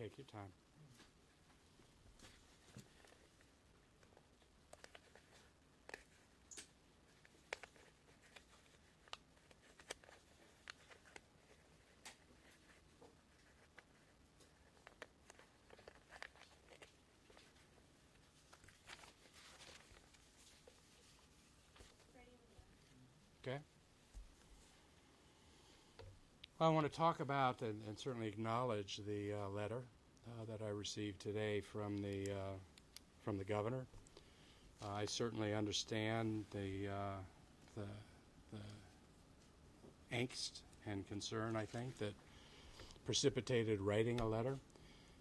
Take your time. Okay. Well, I want to talk about and certainly acknowledge the letter that I received today from the governor. I certainly understand the angst and concern, I think, that precipitated writing a letter.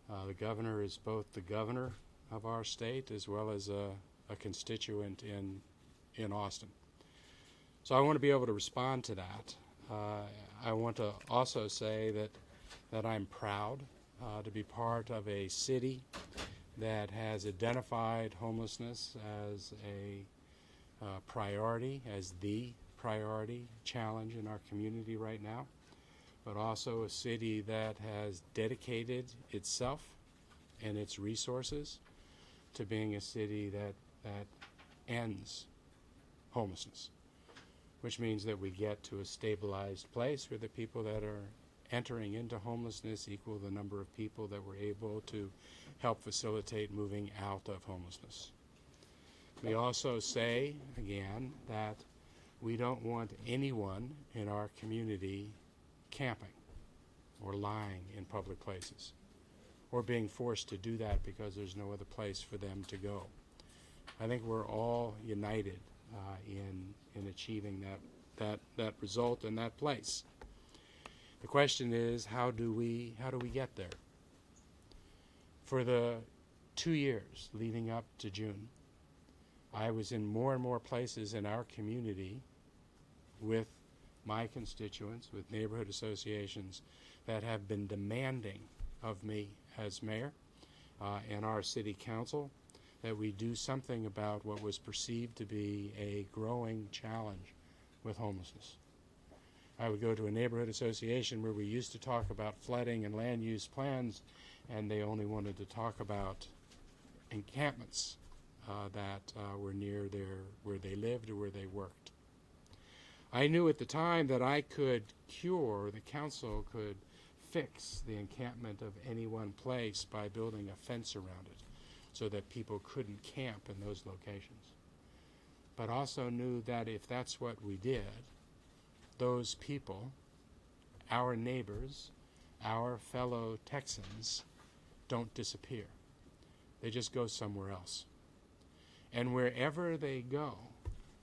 The governor is both the governor of our state as well as a constituent in Austin. So I want to be able to respond to that. I want to also say that I'm proud to be part of a city that has identified homelessness as a priority, as the priority challenge in our community right now, but also a city that has dedicated itself and its resources to being a city that ends homelessness, which means that we get to a stabilized place where the people that are entering into homelessness equal the number of people that we're able to help facilitate moving out of homelessness. We also say, again, that we don't want anyone in our community camping or lying in public places or being forced to do that because there's no other place for them to go. I think we're all united in achieving that result in that place. The question is, how do we get there? For the 2 years leading up to June, I was in more and more places in our community with my constituents, with neighborhood associations that have been demanding of me as mayor and our city council that we do something about what was perceived to be a growing challenge with homelessness. I would go to a neighborhood association where we used to talk about flooding and land use plans, and they only wanted to talk about encampments that were near where they lived or where they worked. I knew at the time that I could cure, the council could fix the encampment of any one place by building a fence around it so that people couldn't camp in those locations. But also knew that if that's what we did, those people, our neighbors, our fellow Texans, don't disappear. They just go somewhere else. And wherever they go,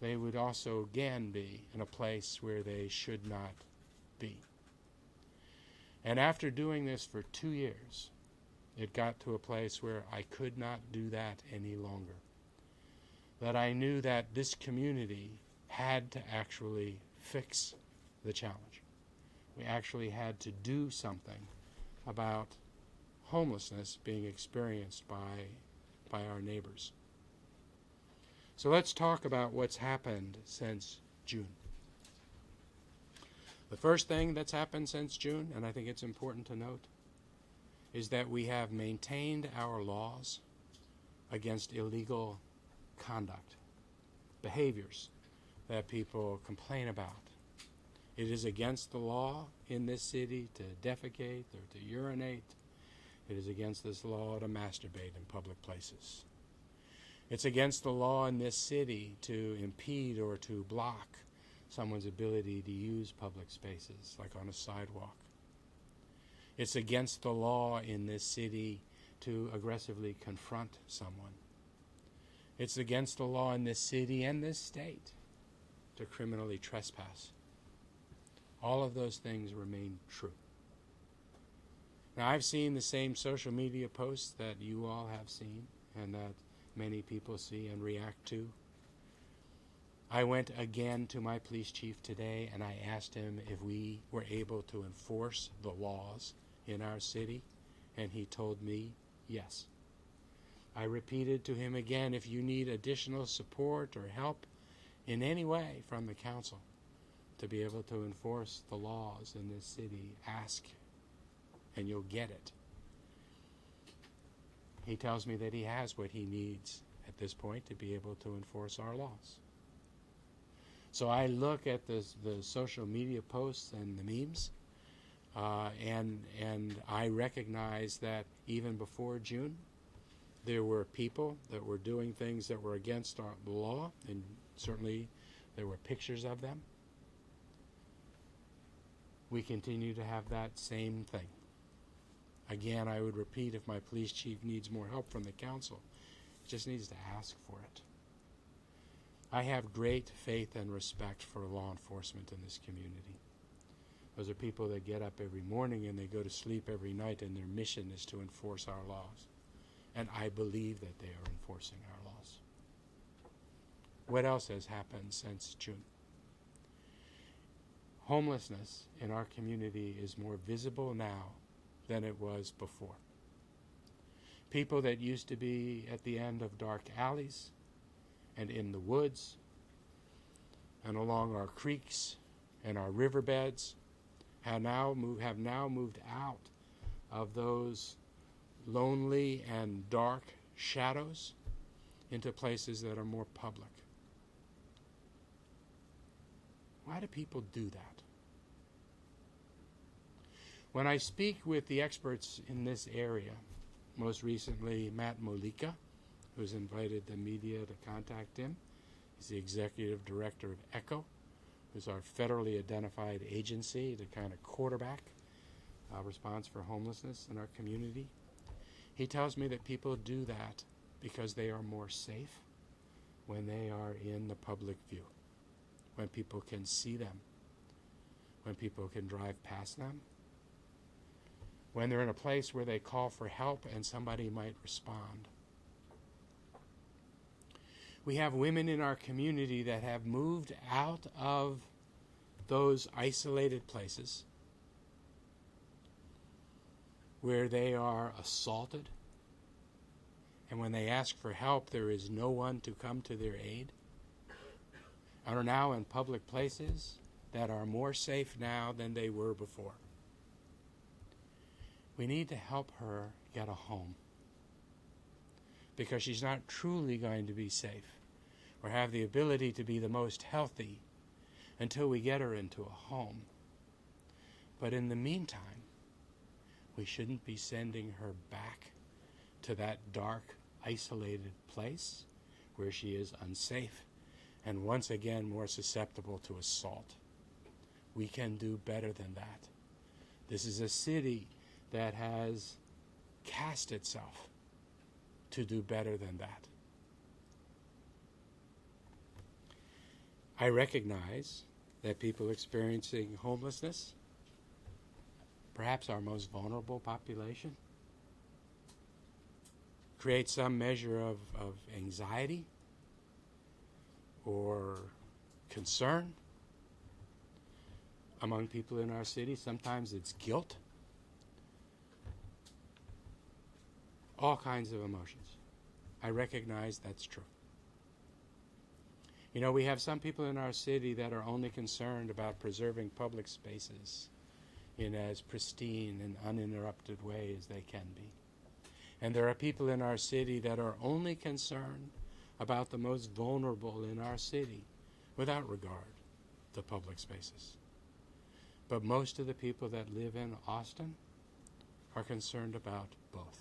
they would also again be in a place where they should not be. And after doing this for 2 years, it got to a place where I could not do that any longer. That I knew that this community had to actually fix the challenge. We actually had to do something about homelessness being experienced by our neighbors. So let's talk about what's happened since June. The first thing that's happened since June, and I think it's important to note, is that we have maintained our laws against illegal conduct, behaviors that people complain about. It is against the law in this city to defecate or to urinate. It is against this law to masturbate in public places. It's against the law in this city to impede or to block someone's ability to use public spaces, like on a sidewalk. It's against the law in this city to aggressively confront someone. It's against the law in this city and this state to criminally trespass. All of those things remain true. Now, I've seen the same social media posts that you all have seen and that many people see and react to. I went again to my police chief today and I asked him if we were able to enforce the laws in our city, and he told me yes. I repeated to him again, if you need additional support or help in any way from the council to be able to enforce the laws in this city, ask and you'll get it. He tells me that he has what he needs at this point to be able to enforce our laws. So I look at the social media posts and the memes, and I recognize that even before June, there were people that were doing things that were against the law, and certainly there were pictures of them. We continue to have that same thing. Again, I would repeat, if my police chief needs more help from the council, he just needs to ask for it. I have great faith and respect for law enforcement in this community. Those are people that get up every morning and they go to sleep every night, and their mission is to enforce our laws. And I believe that they are enforcing our laws. What else has happened since June? Homelessness in our community is more visible now than it was before. People that used to be at the end of dark alleys and in the woods and along our creeks and our riverbeds have now moved out of those lonely and dark shadows into places that are more public. Why do people do that? When I speak with the experts in this area, most recently Matt Molika, who's invited the media to contact him. He's the executive director of ECHO, who's our federally identified agency to kind of quarterback response for homelessness in our community. He tells me that people do that because they are more safe when they are in the public view, when people can see them, when people can drive past them, when they're in a place where they call for help and somebody might respond. We have women in our community that have moved out of those isolated places where they are assaulted, and when they ask for help, there is no one to come to their aid, and are now in public places that are more safe now than they were before. We need to help her get a home, because she's not truly going to be safe or have the ability to be the most healthy until we get her into a home. But in the meantime, we shouldn't be sending her back to that dark, isolated place where she is unsafe and once again more susceptible to assault. We can do better than that. This is a city that has cast itself to do better than that. I recognize that people experiencing homelessness, perhaps our most vulnerable population, create some measure of anxiety or concern among people in our city. Sometimes it's guilt. All kinds of emotions. I recognize that's true. You know, we have some people in our city that are only concerned about preserving public spaces in as pristine and uninterrupted way as they can be. And there are people in our city that are only concerned about the most vulnerable in our city without regard to public spaces. But most of the people that live in Austin are concerned about both.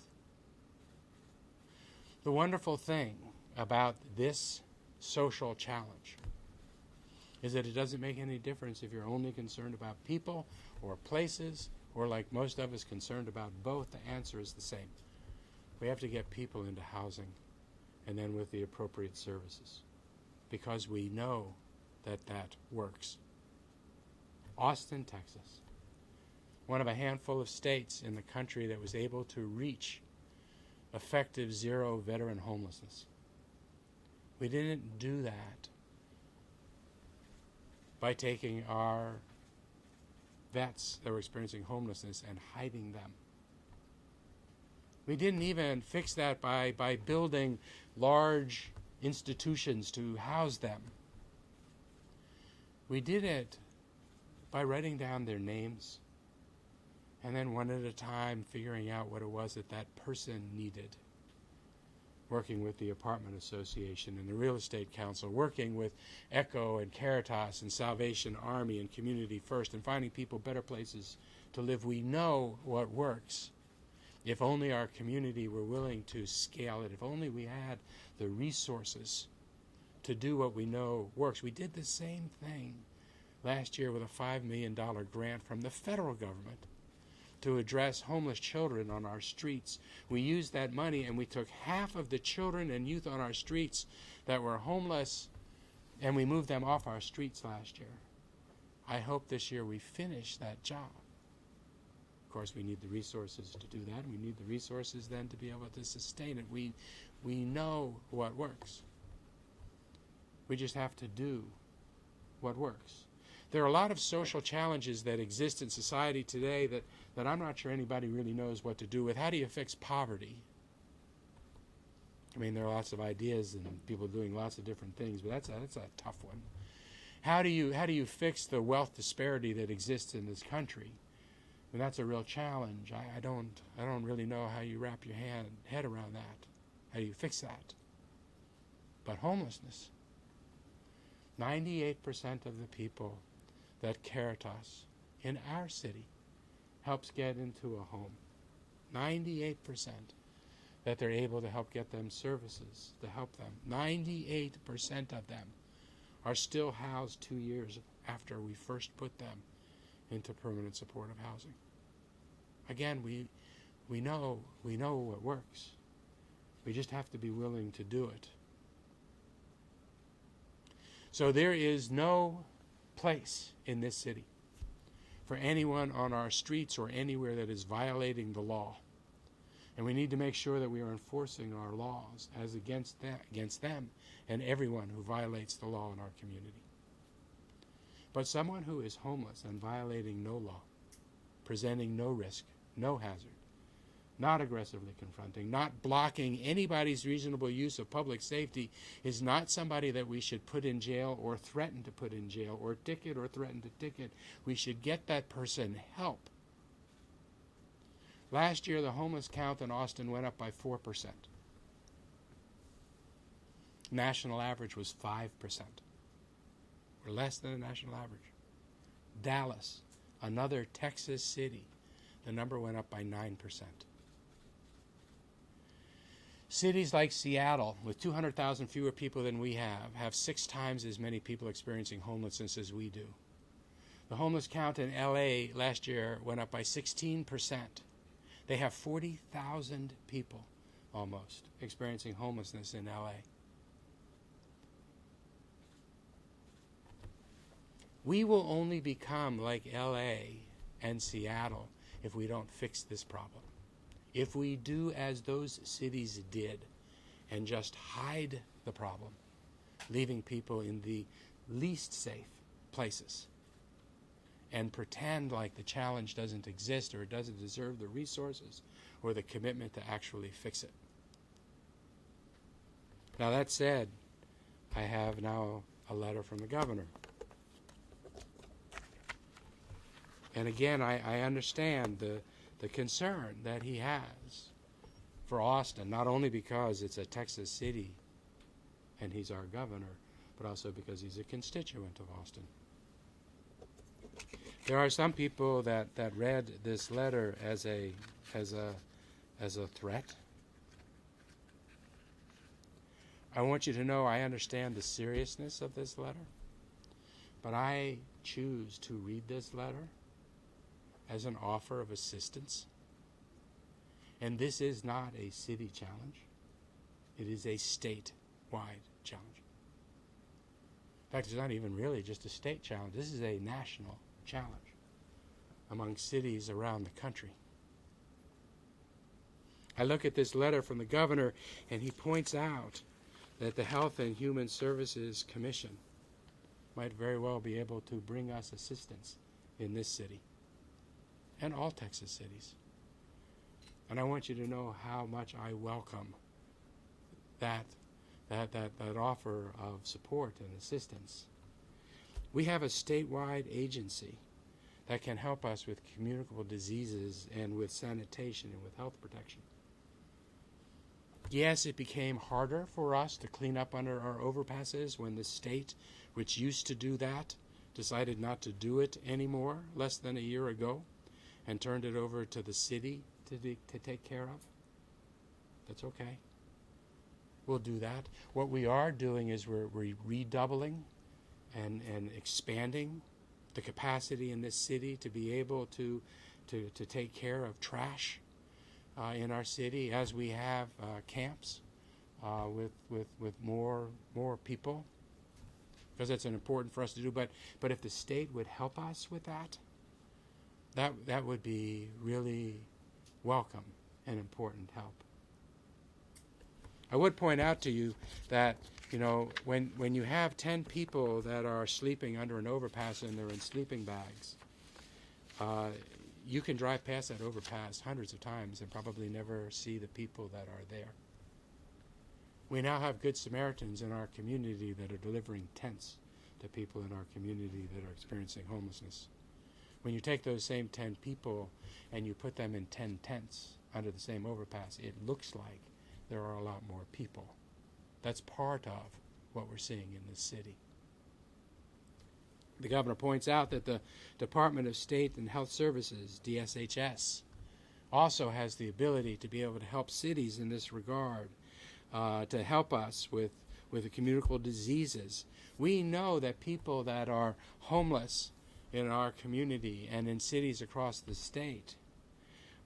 The wonderful thing about this social challenge is that it doesn't make any difference if you're only concerned about people or places, or like most of us concerned about both. The answer is the same. We have to get people into housing, and then with the appropriate services, because we know that that works. Austin, Texas, one of a handful of states in the country that was able to reach effective zero veteran homelessness. We didn't do that by taking our vets that were experiencing homelessness and hiding them. We didn't even fix that by building large institutions to house them. We did it by writing down their names and then one at a time figuring out what it was that that person needed. working with the Apartment Association and the Real Estate Council, working with ECHO and Caritas and Salvation Army and Community First, and finding people better places to live. We know what works. If only our community were willing to scale it, if only we had the resources to do what we know works. We did the same thing last year with a $5 million grant from the federal government to address homeless children on our streets. We used that money and we took half of the children and youth on our streets that were homeless and we moved them off our streets last year. I hope this year we finish that job. Of course, we need the resources to do that, and we need the resources then to be able to sustain it. We know what works. We just have to do what works. There are a lot of social challenges that exist in society today that I'm not sure anybody really knows what to do with. How do you fix poverty? I mean, there are lots of ideas and people doing lots of different things, but that's a tough one. How do you fix the wealth disparity that exists in this country? And that's a real challenge. I don't really know how you wrap your head around that. How do you fix that? But homelessness. 98% of the people that Caritas in our city helps get into a home, 98% that they're able to help get them services to help them, 98% of them are still housed 2 years after we first put them into permanent supportive housing. Again, we know what works. We just have to be willing to do it. So there is no place in this city for anyone on our streets or anywhere that is violating the law. And we need to make sure that we are enforcing our laws as against them and everyone who violates the law in our community. But someone who is homeless and violating no law, presenting no risk, no hazard, not aggressively confronting, not blocking anybody's reasonable use of public safety is not somebody that we should put in jail or threaten to put in jail or ticket or threaten to ticket. We should get that person help. Last year, the homeless count in Austin went up by 4%. National average was 5%. We're less than the national average. Dallas, another Texas city, the number went up by 9%. Cities like Seattle, with 200,000 fewer people than we have 6 times as many people experiencing homelessness as we do. The homeless count in LA last year went up by 16%. They have 40,000 people, almost, experiencing homelessness in LA. We will only become like LA and Seattle if we don't fix this problem. If we do as those cities did and just hide the problem, leaving people in the least safe places and pretend like the challenge doesn't exist or it doesn't deserve the resources or the commitment to actually fix it. Now that said, I have now a letter from the governor. And again, I understand the concern that he has for Austin, not only because it's a Texas city and he's our governor, but also because he's a constituent of Austin. There are some people that read this letter as a threat. I want you to know I understand the seriousness of this letter, but I choose to read this letter as an offer of assistance. And this is not a city challenge. It is a statewide challenge. In fact, it's not even really just a state challenge. This is a national challenge among cities around the country. I look at this letter from the governor, and he points out that the Health and Human Services Commission might very well be able to bring us assistance in this city and all Texas cities. And I want you to know how much I welcome that offer of support and assistance. We have a statewide agency that can help us with communicable diseases and with sanitation and with health protection. Yes, it became harder for us to clean up under our overpasses when the state, which used to do that, decided not to do it anymore less than a year ago and turned it over to the city to take care of. That's okay. We'll do that. What we are doing is we're redoubling and expanding the capacity in this city to be able to take care of trash in our city, as we have camps with more people, because that's important for us to do. But if the state would help us with that would be really welcome and important help. I would point out to you that, when you have 10 people that are sleeping under an overpass and they're in sleeping bags, you can drive past that overpass hundreds of times and probably never see the people that are there. We now have Good Samaritans in our community that are delivering tents to people in our community that are experiencing homelessness. When you take those same 10 people and you put them in 10 tents under the same overpass, it looks like there are a lot more people. That's part of what we're seeing in this city. The governor points out that the Department of State and Health Services, DSHS, also has the ability to be able to help cities in this regard, to help us with the communicable diseases. We know that people that are homeless in our community and in cities across the state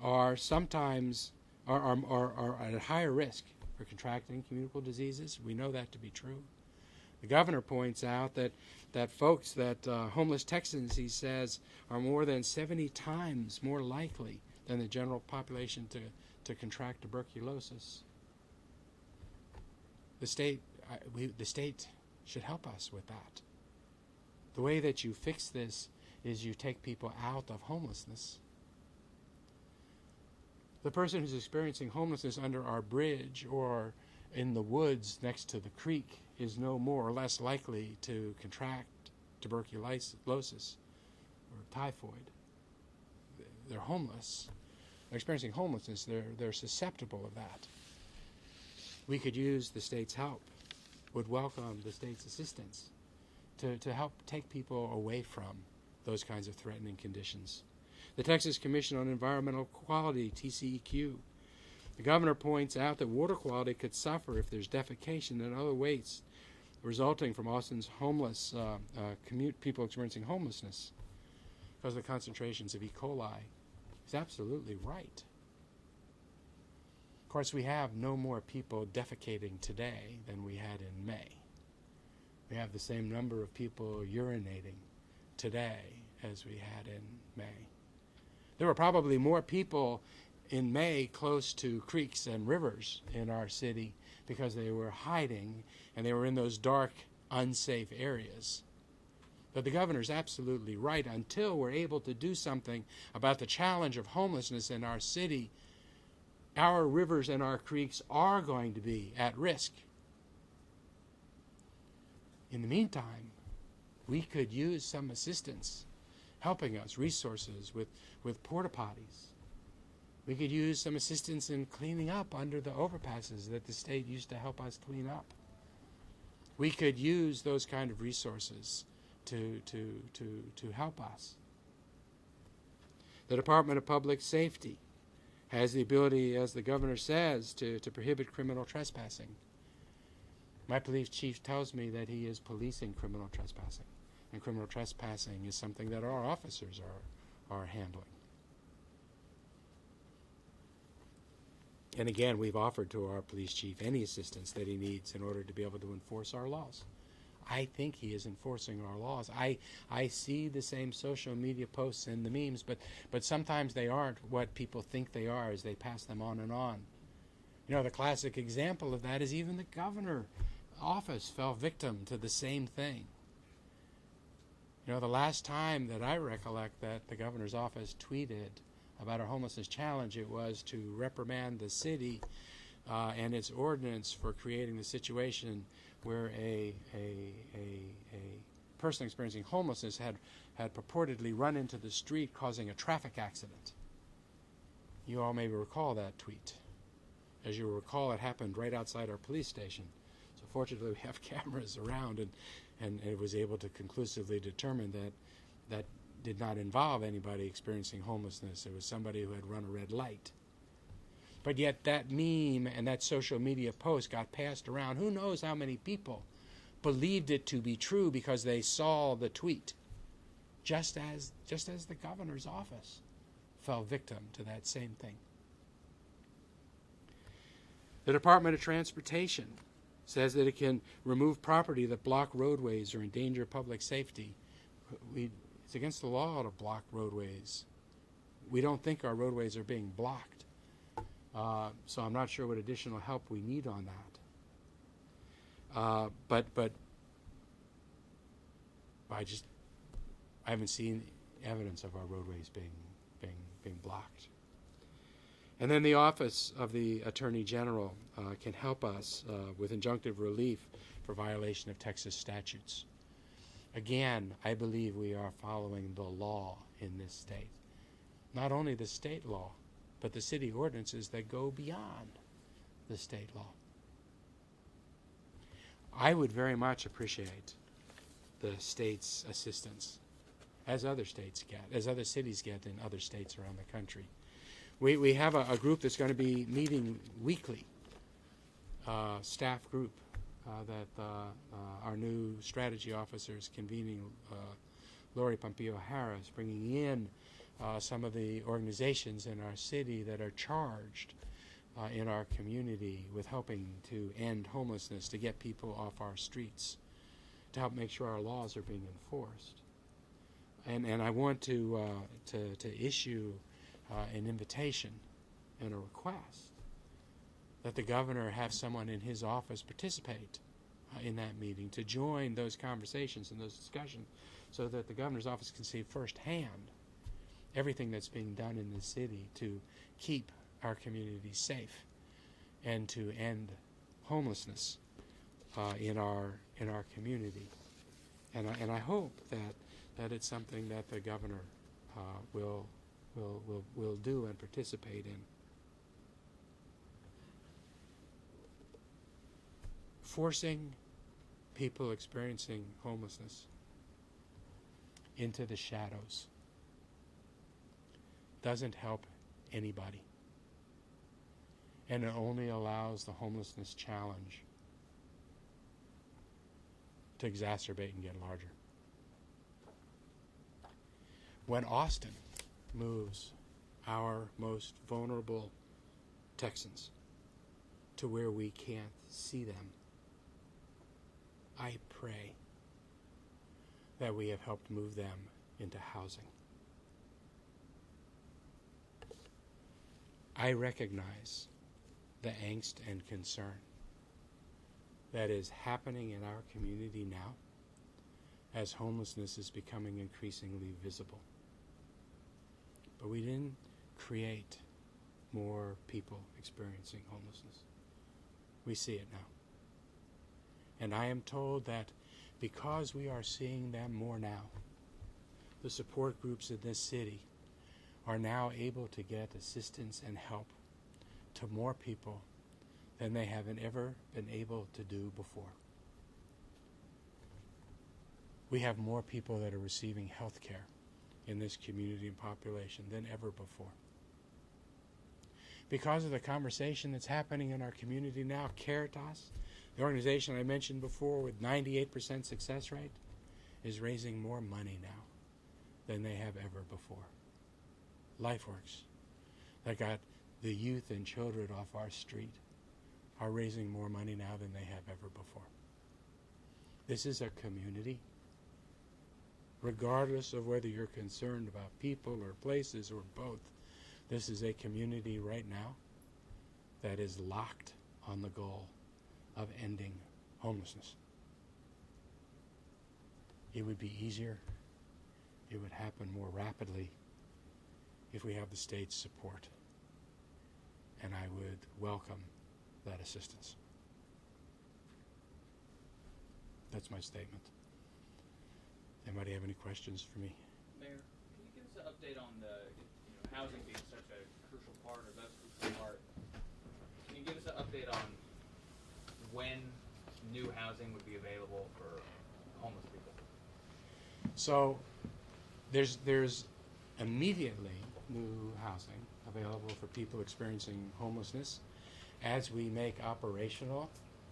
are sometimes are at higher risk for contracting communicable diseases. We know that to be true. The governor points out that folks, homeless Texans, he says, are more than 70 times more likely than the general population to contract tuberculosis. The state should help us with that. The way that you fix this is you take people out of homelessness. The person who's experiencing homelessness under our bridge or in the woods next to the creek is no more or less likely to contract tuberculosis or typhoid. They're homeless. They're experiencing homelessness. They're susceptible of that. We could use the state's help, would welcome the state's assistance to help take people away from those kinds of threatening conditions. The Texas Commission on Environmental Quality, TCEQ, the governor points out that water quality could suffer if there's defecation and other waste resulting from Austin's homeless people experiencing homelessness because of the concentrations of E. coli. He's absolutely right. Of course, we have no more people defecating today than we had in May. We have the same number of people urinating today as we had in May. There were probably more people in May close to creeks and rivers in our city because they were hiding and they were in those dark, unsafe areas. But the governor's absolutely right. Until we're able to do something about the challenge of homelessness in our city, our rivers and our creeks are going to be at risk. In the meantime, we could use some assistance helping us, resources with porta potties. We could use some assistance in cleaning up under the overpasses that the state used to help us clean up. We could use those kind of resources to help us. The Department of Public Safety has the ability, as the governor says, to prohibit criminal trespassing. My police chief tells me that he is policing criminal trespassing. And criminal trespassing is something that our officers are handling. And again, we've offered to our police chief any assistance that he needs in order to be able to enforce our laws. I think he is enforcing our laws. I see the same social media posts and the memes, but sometimes they aren't what people think they are as they pass them on and on. The classic example of that is even the governor's office fell victim to the same thing. The last time that I recollect that the governor's office tweeted about our homelessness challenge, it was to reprimand the city and its ordinance for creating the situation where a person experiencing homelessness had purportedly run into the street causing a traffic accident. You all may recall that tweet. As you recall, it happened right outside our police station. So fortunately, we have cameras around, and it was able to conclusively determine that that did not involve anybody experiencing homelessness. It was somebody who had run a red light. But yet that meme and that social media post got passed around. Who knows how many people believed it to be true because they saw the tweet, just as the governor's office fell victim to that same thing. The Department of Transportation says that it can remove property that block roadways or endanger public safety. It's against the law to block roadways. We don't think our roadways are being blocked. So I'm not sure what additional help we need on that. But I haven't seen evidence of our roadways being blocked. And then the Office of the Attorney General can help us with injunctive relief for violation of Texas statutes. Again, I believe we are following the law in this state. Not only the state law, but the city ordinances that go beyond the state law. I would very much appreciate the state's assistance, as other states get, as other cities get in other states around the country. We have a group that's going to be meeting weekly, staff group that our new strategy officer is convening, Lori Pompeo-Harris, bringing in some of the organizations in our city that are charged in our community with helping to end homelessness, to get people off our streets, to help make sure our laws are being enforced. And I want to issue an invitation and a request that the governor have someone in his office participate in that meeting, to join those conversations and those discussions, so that the governor's office can see firsthand everything that's being done in the city to keep our community safe and to end homelessness in our community. And I hope that it's something that the governor will do and participate in. Forcing people experiencing homelessness into the shadows doesn't help anybody. And it only allows the homelessness challenge to exacerbate and get larger. When Austin moves our most vulnerable Texans to where we can't see them, I pray that we have helped move them into housing. I recognize the angst and concern that is happening in our community now as homelessness is becoming increasingly visible. But we didn't create more people experiencing homelessness. We see it now. And I am told that because we are seeing them more now, the support groups in this city are now able to get assistance and help to more people than they have ever been able to do before. We have more people that are receiving health care in this community and population than ever before. Because of the conversation that's happening in our community now, Caritas, the organization I mentioned before with 98% success rate, is raising more money now than they have ever before. LifeWorks, that got the youth and children off our street, are raising more money now than they have ever before. This is a community, regardless of whether you're concerned about people or places or both. This is a community right now that is locked on the goal of ending homelessness. It would be easier, it would happen more rapidly if we have the state's support. And I would welcome that assistance. That's my statement. Anybody have any questions for me? Mayor, can you give us an update on the housing being such a crucial part, or the crucial part? Can you give us new housing would be available for homeless people? So there's immediately new housing available for people experiencing homelessness as we make operational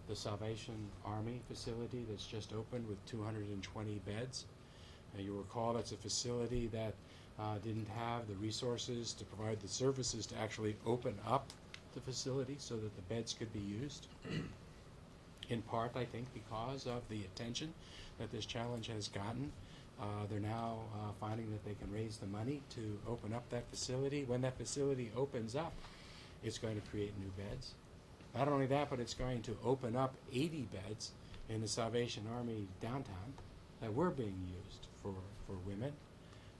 the Salvation Army facility that's just opened with 220 beds. You'll recall that's a facility that didn't have the resources to provide the services to actually open up the facility so that the beds could be used. In part, I think, because of the attention that this challenge has gotten. They're now finding that they can raise the money to open up that facility. When that facility opens up, it's going to create new beds. Not only that, but it's going to open up 80 beds in the Salvation Army downtown that were being used for women.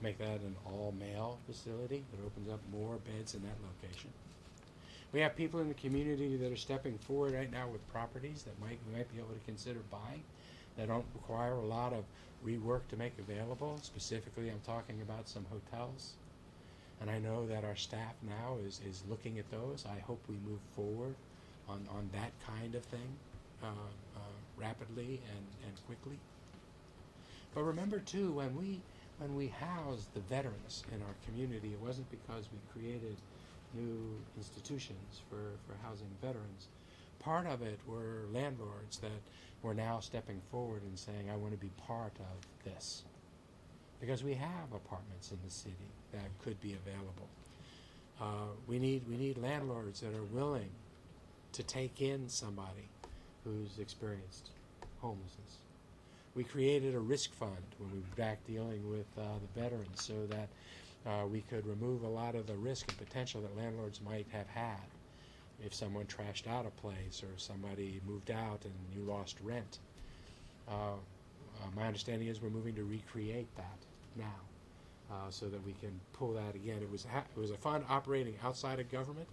Make that an all-male facility that opens up more beds in that location. We have people in the community that are stepping forward right now with properties that we might be able to consider buying that don't require a lot of rework to make available. Specifically, I'm talking about some hotels. And I know that our staff now is looking at those. I hope we move forward on that kind of thing rapidly and quickly. But remember, too, when we housed the veterans in our community, it wasn't because we created new institutions for housing veterans. Part of it were landlords that were now stepping forward and saying, I want to be part of this. Because we have apartments in the city that could be available. We need landlords that are willing to take in somebody who's experienced homelessness. We created a risk fund when we were back dealing with the veterans so that we could remove a lot of the risk and potential that landlords might have had if someone trashed out a place or somebody moved out and you lost rent. My understanding is we're moving to recreate that now so that we can pull that again. It was a fund operating outside of government,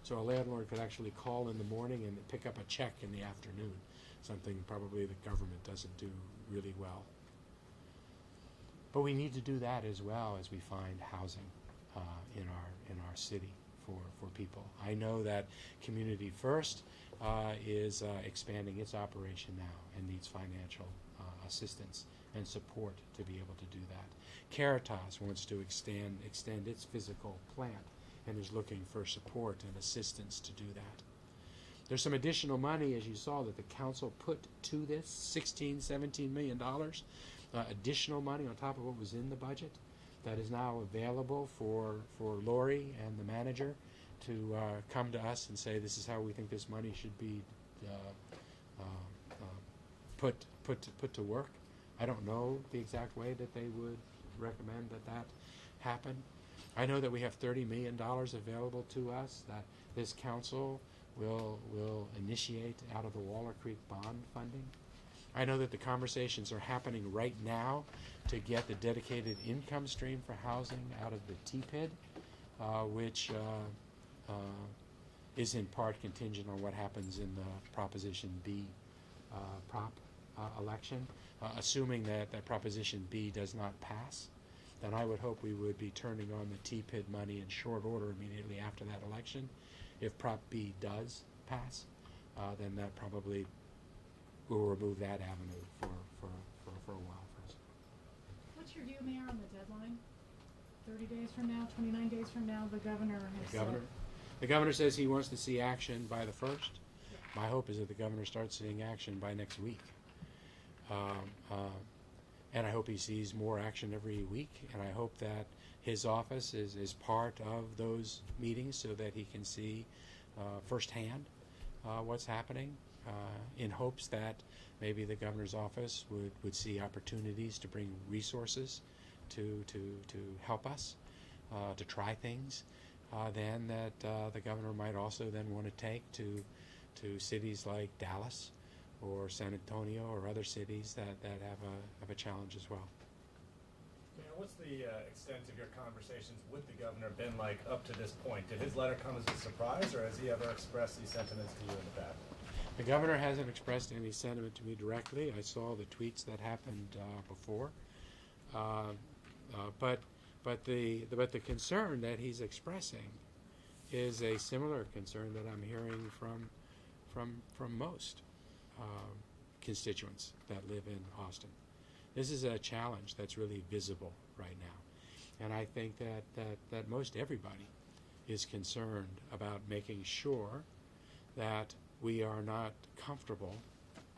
so a landlord could actually call in the morning and pick up a check in the afternoon, something probably the government doesn't do really well. But we need to do that as well as we find housing in our city for people. I know that Community First is expanding its operation now and needs financial assistance and support to be able to do that. Caritas wants to extend its physical plant and is looking for support and assistance to do that. There's some additional money, as you saw, that the council put to this, $17 million, additional money on top of what was in the budget that is now available for Lori and the manager to come to us and say, this is how we think this money should be put to work. I don't know the exact way that they would recommend that happen. I know that we have $30 million available to us that this council will initiate out of the Waller Creek bond funding. I know that the conversations are happening right now to get the dedicated income stream for housing out of the TPID, which is in part contingent on what happens in the Proposition B prop election. Assuming that Proposition B does not pass, then I would hope we would be turning on the TPID money in short order immediately after that election. If Prop B does pass, then that probably will remove that avenue for a while for us. What's your view, Mayor, on the deadline? 30 days from now, 29 days from now, the governor has said. The governor says he wants to see action by the 1st. Yeah. My hope is that the governor starts seeing action by next week. And I hope he sees more action every week, and I hope that his office is part of those meetings so that he can see firsthand what's happening, in hopes that maybe the governor's office would see opportunities to bring resources to help us, to try things, then that the governor might also then want to take to cities like Dallas or San Antonio or other cities that have a challenge as well. Mayor, what's the extent of your conversations with the governor been like up to this point? Did his letter come as a surprise, or has he ever expressed these sentiments to you in the past? The governor hasn't expressed any sentiment to me directly. I saw the tweets that happened before, but the concern that he's expressing is a similar concern that I'm hearing from most. constituents that live in Austin. This is a challenge that's really visible right now. And I think that most everybody is concerned about making sure that we are not comfortable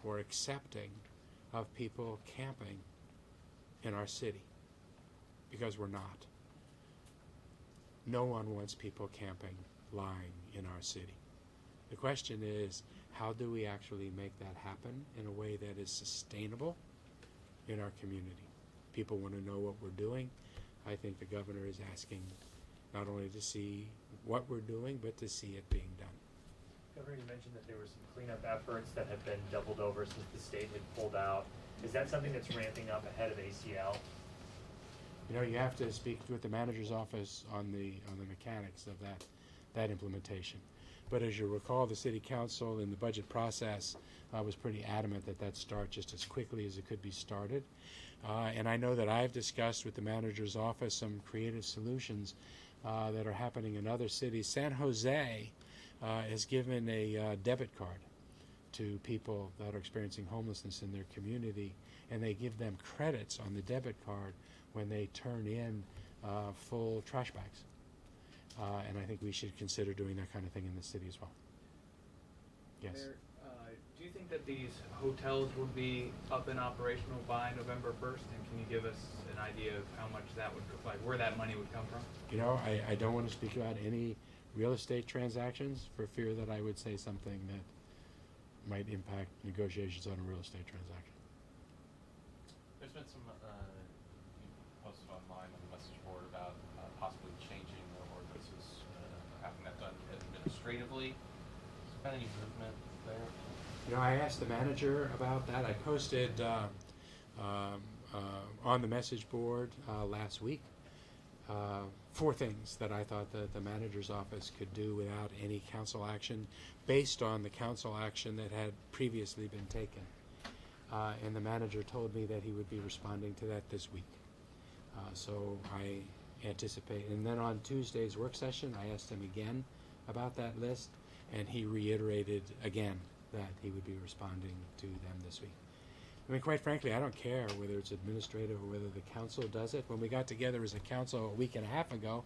or accepting of people camping in our city, because we're not. No one wants people camping, lying in our city. The question is, how do we actually make that happen in a way that is sustainable in our community? People want to know what we're doing. I think the governor is asking not only to see what we're doing, but to see it being done. Governor, you mentioned that there were some cleanup efforts that have been doubled over since the state had pulled out. Is that something that's ramping up ahead of ACL? You know, you have to speak with the manager's office on the mechanics of that implementation. But as you recall, the city council in the budget process was pretty adamant that start just as quickly as it could be started. And I know that I've discussed with the manager's office some creative solutions that are happening in other cities. San Jose has given a debit card to people that are experiencing homelessness in their community, and they give them credits on the debit card when they turn in full trash bags. And I think we should consider doing that kind of thing in the city as well. Yes. Mayor, do you think that these hotels will be up and operational by November 1st? And can you give us an idea of how much that would, like where that money would come from? You know, I don't want to speak about any real estate transactions for fear that I would say something that might impact negotiations on a real estate transaction. There's been some, you posted online on the message board about possibly changing the ordinances, having that done administratively. Has there been any movement there? You know, I asked the manager about that. I posted on the message board last week 4 things that I thought that the manager's office could do without any council action, based on the council action that had previously been taken. And the manager told me that he would be responding to that this week. So I anticipate. And then on Tuesday's work session, I asked him again about that list, and he reiterated again that he would be responding to them this week. I mean, quite frankly, I don't care whether it's administrative or whether the council does it. When we got together as a council a week and a half ago,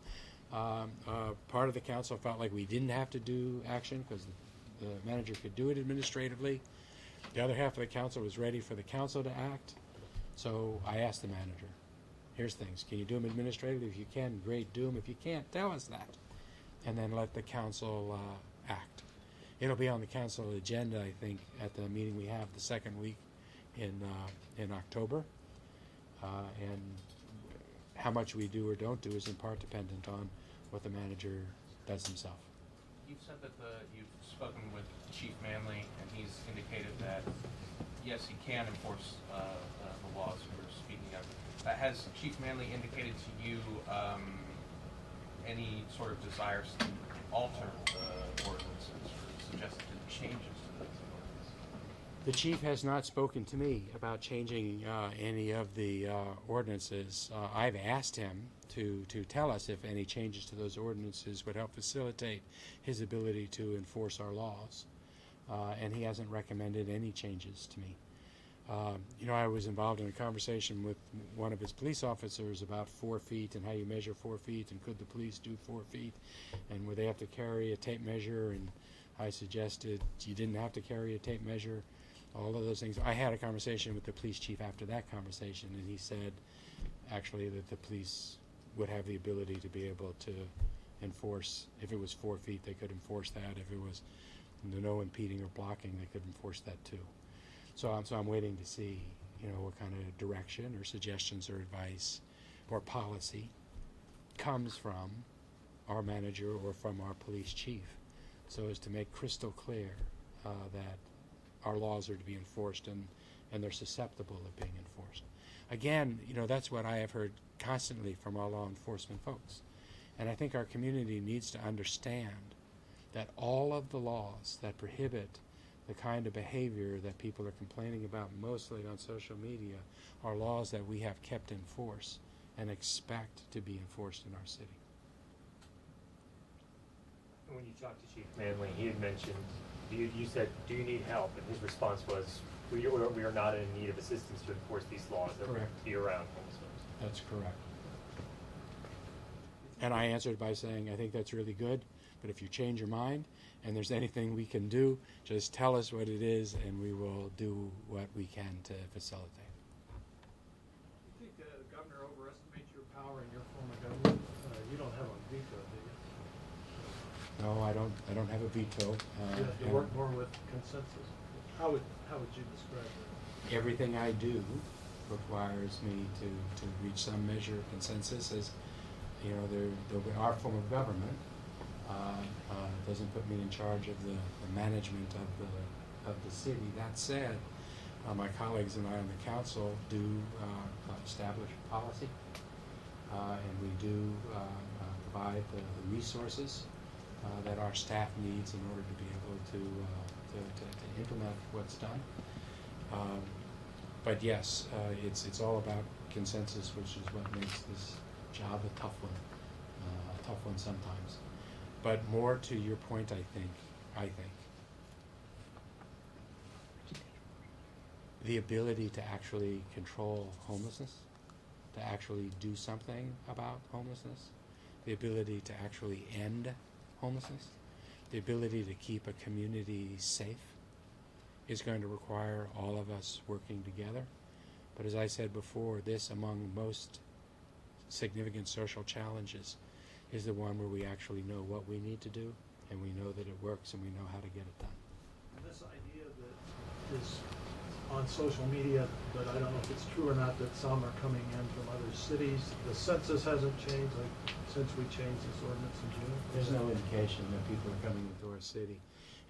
part of the council felt like we didn't have to do action because the manager could do it administratively. The other half of the council was ready for the council to act. So I asked the manager, here's things. Can you do them administratively? If you can, great, do them. If you can't, tell us that. And then let the council act. It'll be on the council agenda, I think, at the meeting we have the second week in October. And how much we do or don't do is in part dependent on what the manager does himself. You've said that you've spoken with Chief Manley, and he's indicated that, yes, he can enforce the laws we're speaking of. Has Chief Manley indicated to you any sort of desires to alter the ordinances or suggested changes to those ordinances? The chief has not spoken to me about changing any of the ordinances. I've asked him to tell us if any changes to those ordinances would help facilitate his ability to enforce our laws, and he hasn't recommended any changes to me. You know, I was involved in a conversation with one of his police officers about 4 feet and how you measure 4 feet, and could the police do 4 feet, and would they have to carry a tape measure, and I suggested you didn't have to carry a tape measure, all of those things. I had a conversation with the police chief after that conversation, and he said actually that the police would have the ability to be able to enforce. If it was 4 feet, they could enforce that. If it was no impeding or blocking, they could enforce that too. So I'm waiting to see, you know, what kind of direction or suggestions or advice or policy comes from our manager or from our police chief, so as to make crystal clear that our laws are to be enforced and they're susceptible of being enforced. Again, you know, that's what I have heard constantly from our law enforcement folks. And I think our community needs to understand that all of the laws that prohibit the kind of behavior that people are complaining about mostly on social media are laws that we have kept in force and expect to be enforced in our city. When you talked to Chief Manley, he had mentioned, you said, do you need help? And his response was, we are not in need of assistance to enforce these laws that Correct. would be around homelessness. That's correct. And I answered by saying, I think that's really good, but if you change your mind and there's anything we can do, just tell us what it is and we will do what we can to facilitate. You think the governor overestimates your power in your form of government? You don't have a veto, do you? No, I don't have a veto. You have to and work more with consensus. How would you describe that? everything I do requires me to reach some measure of consensus. As you know, our form of government doesn't put me in charge of the management of the city. That said, my colleagues and I on the council do establish policy, and we do provide the resources that our staff needs in order to be able to implement what's done. But yes, it's all about consensus, which is what makes this job a tough one sometimes. But more to your point, I think the ability to actually control homelessness, to actually do something about homelessness, the ability to actually end homelessness, the ability to keep a community safe is going to require all of us working together. But as I said before, this, among most significant social challenges, is the one where we actually know what we need to do, and we know that it works, and we know how to get it done. And this idea that is on social media, but I don't know if it's true or not, that some are coming in from other cities. The census hasn't changed since we changed this ordinance in June. There's no indication that people are coming into our city.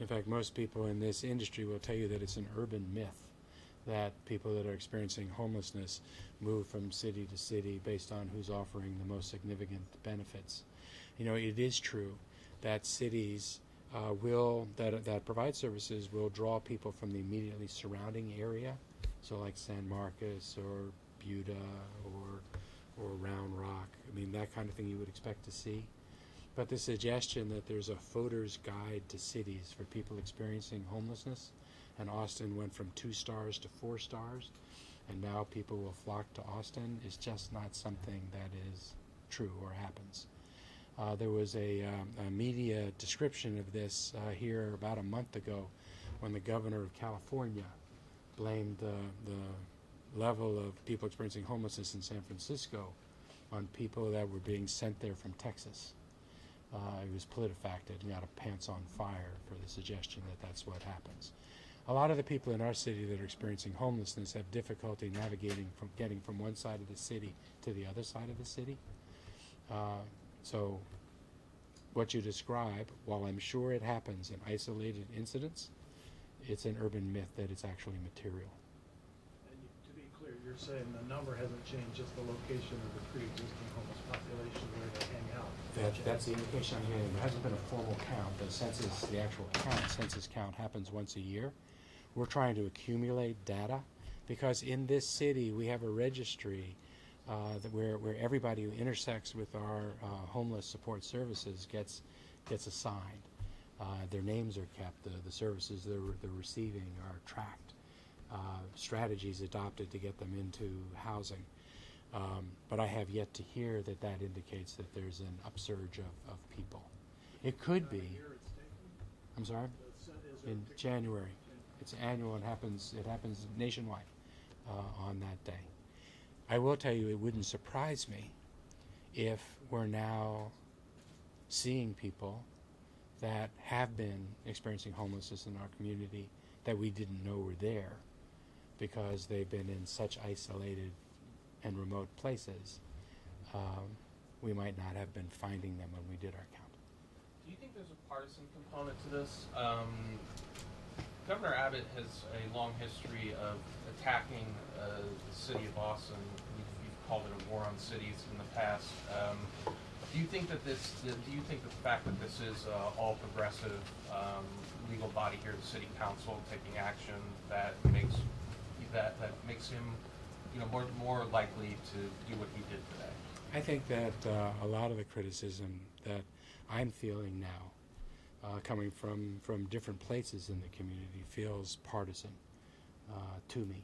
In fact, most people in this industry will tell you that it's an urban myth that people that are experiencing homelessness move from city to city based on who's offering the most significant benefits. You know, it is true that cities that provide services will draw people from the immediately surrounding area, so like San Marcos or Buda or Round Rock. I mean, that kind of thing you would expect to see. But the suggestion that there's a voter's guide to cities for people experiencing homelessness, and Austin went from 2 stars to 4 stars, and now people will flock to Austin, is just not something that is true or happens. There was a media description of this here about a month ago when the governor of California blamed the level of people experiencing homelessness in San Francisco on people that were being sent there from Texas. It was PolitiFacted and got a pants on fire for the suggestion that that's what happens. A lot of the people in our city that are experiencing homelessness have difficulty navigating from getting from one side of the city to the other side of the city. So what you describe, while I'm sure it happens in isolated incidents, it's an urban myth that it's actually material. And to be clear, you're saying the number hasn't changed, just the location of the pre-existing homeless population where they hang out. That's the indication I'm getting. There hasn't been a formal count. The actual census count happens once a year. We're trying to accumulate data because in this city we have a registry where everybody who intersects with our homeless support services gets assigned. Their names are kept. The services they're receiving are tracked. Strategies adopted to get them into housing. But I have yet to hear that indicates that there's an upsurge of people. It could be. I'm sorry? In January. It's annual and it happens nationwide on that day. I will tell you, it wouldn't surprise me if we're now seeing people that have been experiencing homelessness in our community that we didn't know were there because they've been in such isolated and remote places. We might not have been finding them when we did our count. Do you think there's a partisan component to this? Governor Abbott has a long history of attacking the city of Austin. You've called it a war on cities in the past. Do you think that the fact that this is all progressive legal body here, the city council taking action, that makes him, more likely to do what he did today? I think that a lot of the criticism that I'm feeling now, coming from different places in the community, feels partisan. to me.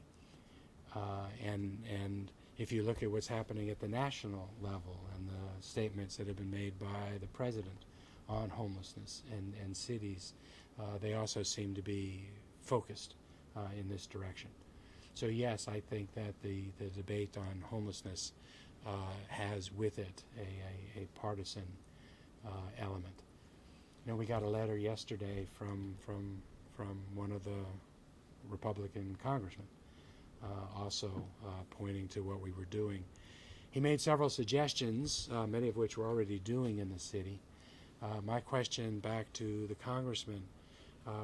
And if you look at what's happening at the national level and the statements that have been made by the president on homelessness and cities, they also seem to be focused in this direction. So yes, I think that the debate on homelessness has with it a partisan element. You know, we got a letter yesterday from one of the Republican congressmen, also pointing to what we were doing. He made several suggestions, many of which we're already doing in the city. My question back to the congressman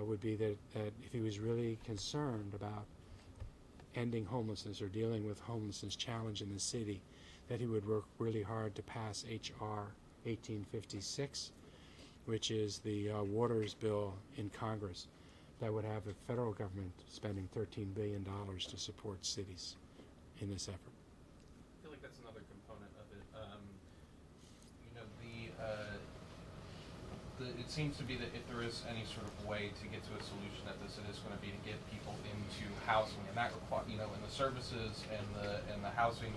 would be that if he was really concerned about ending homelessness or dealing with homelessness challenge in the city, that he would work really hard to pass H.R. 1856, which is the waters bill in Congress that would have the federal government spending $13 billion to support cities in this effort. I feel like that's another component of it. It seems to be that if there is any sort of way to get to a solution that this is going to be to get people into housing, and that require, and the services and the housing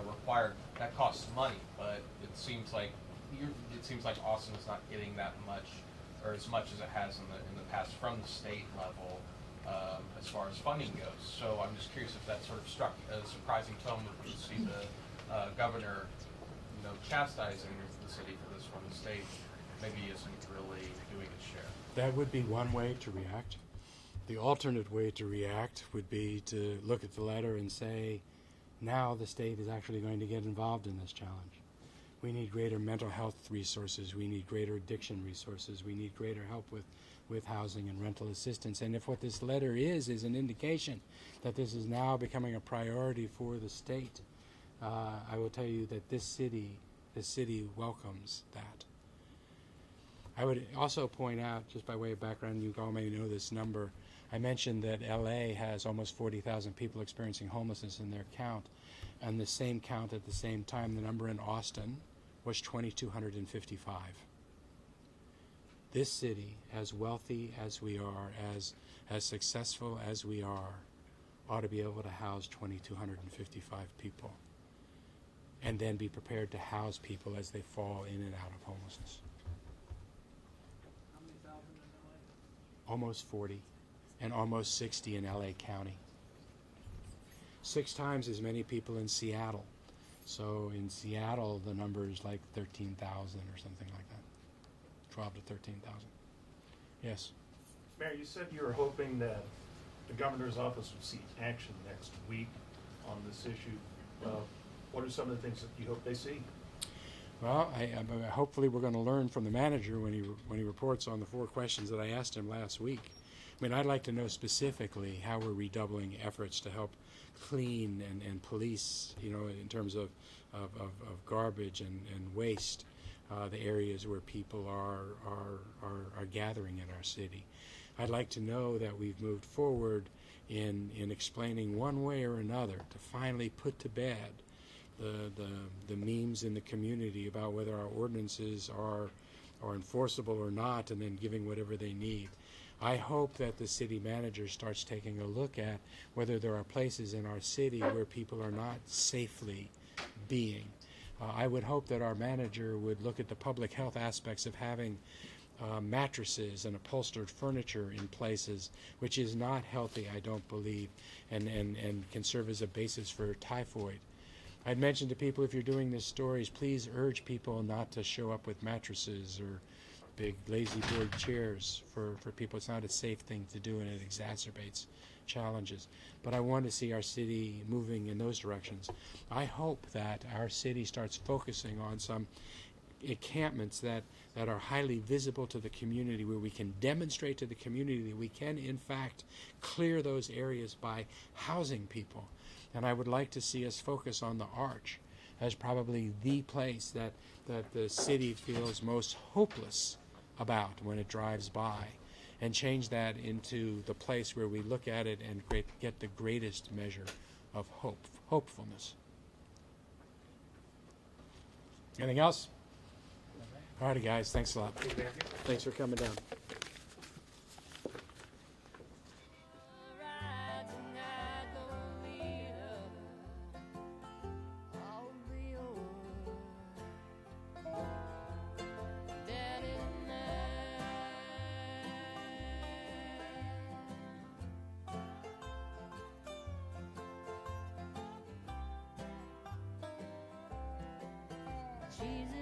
required, that costs money. But it seems like Austin is not getting that much, or as much as it has in the past from the state level, as far as funding goes. So I'm just curious if that sort of struck a surprising tone when you see the governor, chastising the city for this from the state. Maybe isn't really doing its share. That would be one way to react. The alternate way to react would be to look at the letter and say, now the state is actually going to get involved in this challenge. We need greater mental health resources. We need greater addiction resources. We need greater help with housing and rental assistance. And if what this letter is an indication that this is now becoming a priority for the state, I will tell you that this city welcomes that. I would also point out, just by way of background, you all may know this number, I mentioned that LA has almost 40,000 people experiencing homelessness in their count, and the same count at the same time, the number in Austin was 2,255. This city, as wealthy as we are, as successful as we are, ought to be able to house 2,255 people, and then be prepared to house people as they fall in and out of homelessness. Almost 40, and almost 60 in LA County. 6 times as many people in Seattle. So in Seattle, the number is like 13,000 or something like that. 12 to 13,000. Yes? Mayor, you said you were hoping that the governor's office would see action next week on this issue. What are some of the things that you hope they see? Well, hopefully we're going to learn from the manager when he reports on the 4 questions that I asked him last week. I mean, I'd like to know specifically how we're redoubling efforts to help clean and police, in terms of garbage and waste, the areas where people are gathering in our city. I'd like to know that we've moved forward in explaining one way or another to finally put to bed the memes in the community about whether our ordinances are enforceable or not, and then giving whatever they need. I hope that the city manager starts taking a look at whether there are places in our city where people are not safely being. I would hope that our manager would look at the public health aspects of having mattresses and upholstered furniture in places, which is not healthy, I don't believe, and can serve as a basis for typhoid. I'd mentioned to people, if you're doing these stories, please urge people not to show up with mattresses or big lazy board chairs for people. It's not a safe thing to do, and it exacerbates challenges. But I want to see our city moving in those directions. I hope that our city starts focusing on some encampments that are highly visible to the community, where we can demonstrate to the community that we can, in fact, clear those areas by housing people. And I would like to see us focus on the Arch as probably the place that the city feels most hopeless about when it drives by, and change that into the place where we look at it and get the greatest measure of hopefulness. Anything else? All righty, guys. Thanks a lot. Thanks for coming down. She's